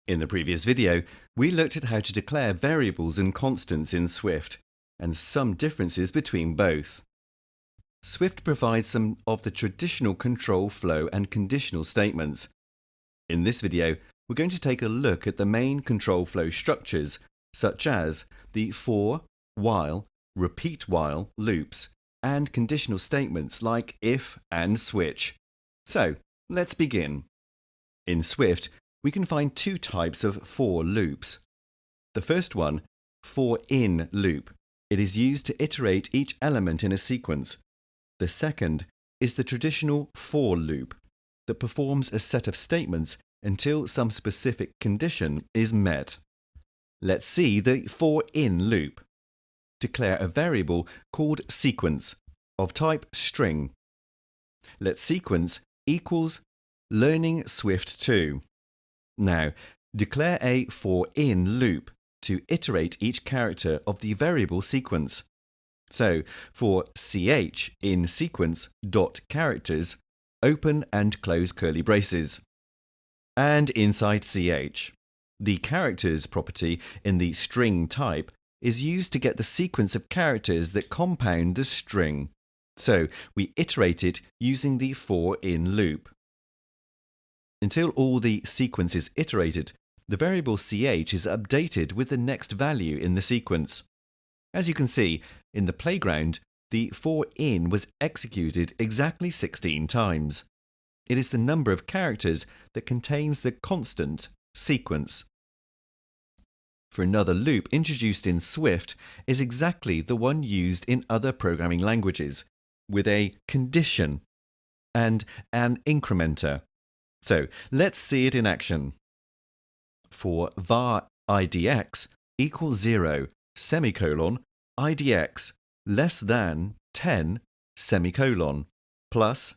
In the previous video, we looked at how to declare variables and constants in Swift, and some differences between both. Swift provides some of the traditional control flow and conditional statements. In this video, we're going to take a look at the main control flow structures, such as the for, while, repeat while loops, and conditional statements like if and switch. So, let's begin. In Swift, we can find two types of for loops. The first one, for in loop. It is used to iterate each element in a sequence. The second is the traditional for loop that performs a set of statements until some specific condition is met. Let's see the for in loop. Declare a variable called sequence of type string. Let sequence equals learning Swift 2. Now, declare a for in loop to iterate each character of the variable sequence. So, for ch in sequence dot characters, open and close curly braces. And inside ch, the characters property in the string type is used to get the sequence of characters that compound the string. So, we iterate it using the for in loop. Until all the sequence is iterated, the variable ch is updated with the next value in the sequence. As you can see, in the playground, the for in was executed exactly 16 times. It is the number of characters that contains the constant sequence. For another loop introduced in Swift is exactly the one used in other programming languages, with a condition and an incrementer. So let's see it in action. For var idx equals 0, semicolon, idx less than 10, semicolon, plus,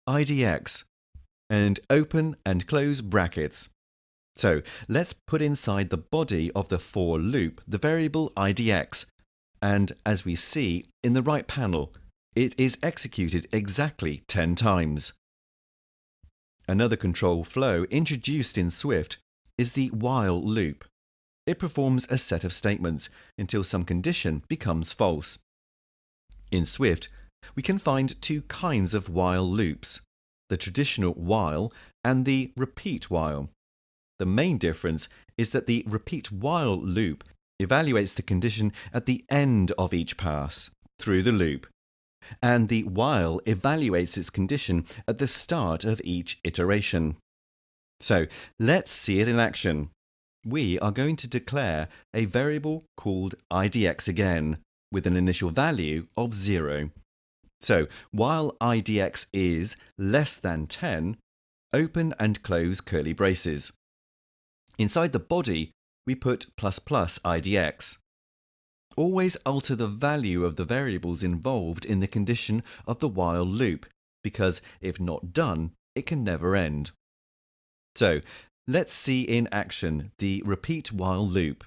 idx, and open and close brackets. So let's put inside the body of the for loop the variable idx, and as we see in the right panel, it is executed exactly 10 times. Another control flow introduced in Swift is the while loop. It performs a set of statements until some condition becomes false. In Swift, we can find two kinds of while loops, the traditional while and the repeat while. The main difference is that the repeat while loop evaluates the condition at the end of each pass through the loop, and the while evaluates its condition at the start of each iteration. So let's see it in action. We are going to declare a variable called idx again, with an initial value of 0. So while idx is less than 10, open and close curly braces. Inside the body, we put ++idx. Always alter the value of the variables involved in the condition of the while loop, because if not done, it can never end. So, let's see in action the repeat while loop.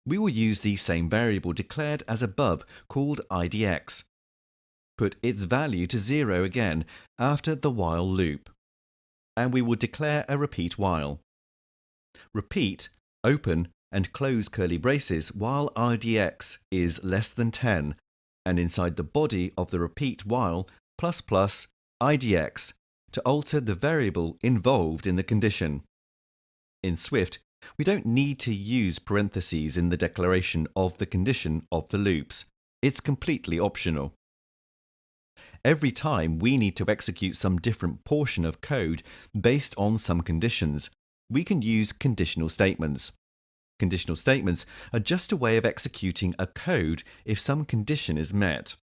We will use the same variable declared as above, called idx. Put its value to 0 again after the while loop. And we will declare a repeat while. Repeat, open, and close curly braces while idx is less than 10, and inside the body of the repeat while, ++idx, to alter the variable involved in the condition. In Swift, we don't need to use parentheses in the declaration of the condition of the loops. It's completely optional. Every time we need to execute some different portion of code based on some conditions, we can use conditional statements. Conditional statements are just a way of executing a code if some condition is met.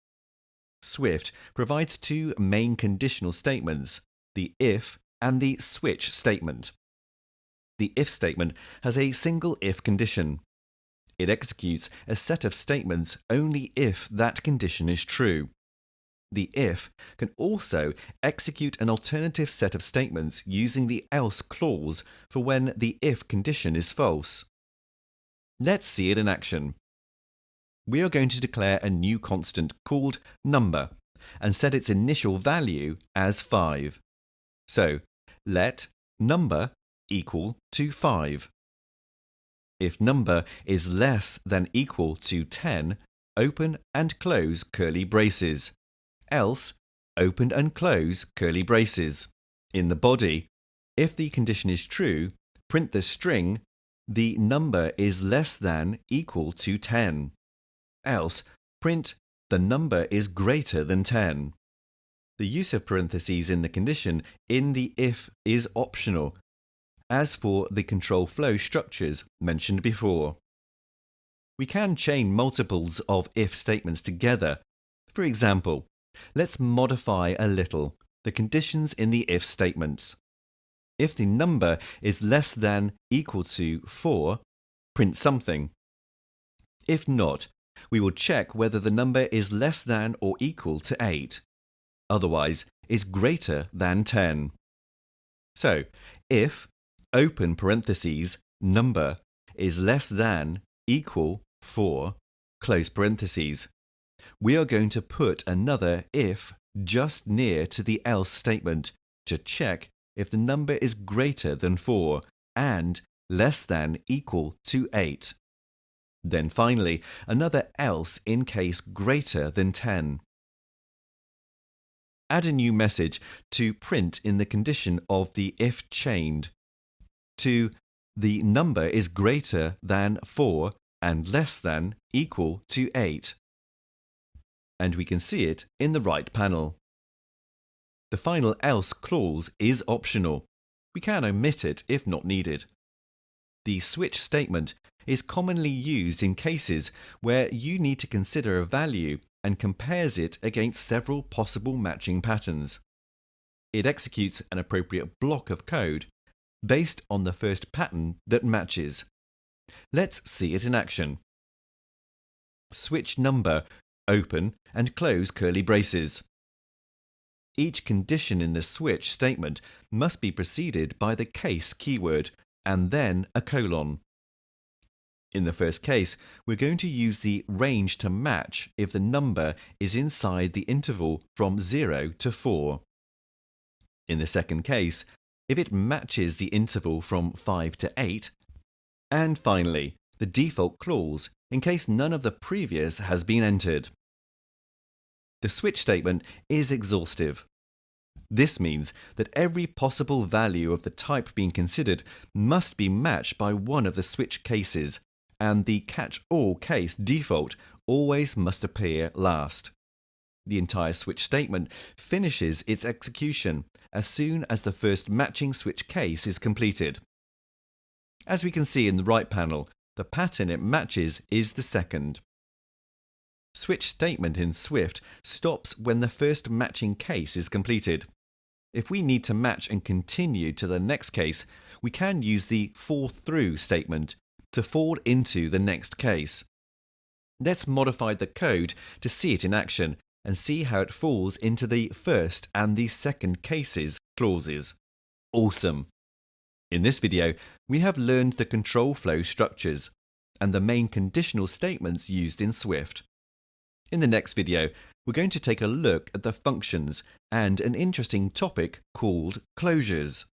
Swift provides two main conditional statements, the if and the switch statement. The if statement has a single if condition. It executes a set of statements only if that condition is true. The if can also execute an alternative set of statements using the else clause for when the if condition is false. Let's see it in action. We are going to declare a new constant called number and set its initial value as 5. So, let number equal to 5. If number is less than equal to 10, open and close curly braces. Else, open and close curly braces. In the body, if the condition is true, print the string the number is less than equal to 10. Else, print the number is greater than 10. The use of parentheses in the condition in the if is optional, as for the control flow structures mentioned before. We can chain multiples of if statements together. For example, let's modify a little the conditions in the if statements. If the number is less than equal to 4, print something. If not, we will check whether the number is less than or equal to 8. Otherwise, is greater than 10. So, if open parentheses number is less than equal 4 close parentheses, we are going to put another if just near to the else statement to check if the number is greater than 4 and less than equal to 8. Then finally, another else in case greater than 10. Add a new message to print in the condition of the if chained to the number is greater than 4 and less than equal to 8. And we can see it in the right panel. The final else clause is optional. We can omit it if not needed. The switch statement is commonly used in cases where you need to consider a value and compares it against several possible matching patterns. It executes an appropriate block of code based on the first pattern that matches. Let's see it in action. Switch number, open and close curly braces. Each condition in the switch statement must be preceded by the case keyword and then a colon. In the first case, we're going to use the range to match if the number is inside the interval from 0 to 4. In the second case, if it matches the interval from 5 to 8. And finally, the default clause in case none of the previous has been entered. The switch statement is exhaustive. This means that every possible value of the type being considered must be matched by one of the switch cases, and the catch-all case default always must appear last. The entire switch statement finishes its execution as soon as the first matching switch case is completed. As we can see in the right panel, the pattern it matches is the second. Switch statement in Swift stops when the first matching case is completed. If we need to match and continue to the next case, we can use the for through statement to forward into the next case. Let's modify the code to see it in action and see how it falls into the first and the second cases clauses. Awesome! In this video, we have learned the control flow structures and the main conditional statements used in Swift. In the next video, we're going to take a look at the functions and an interesting topic called closures.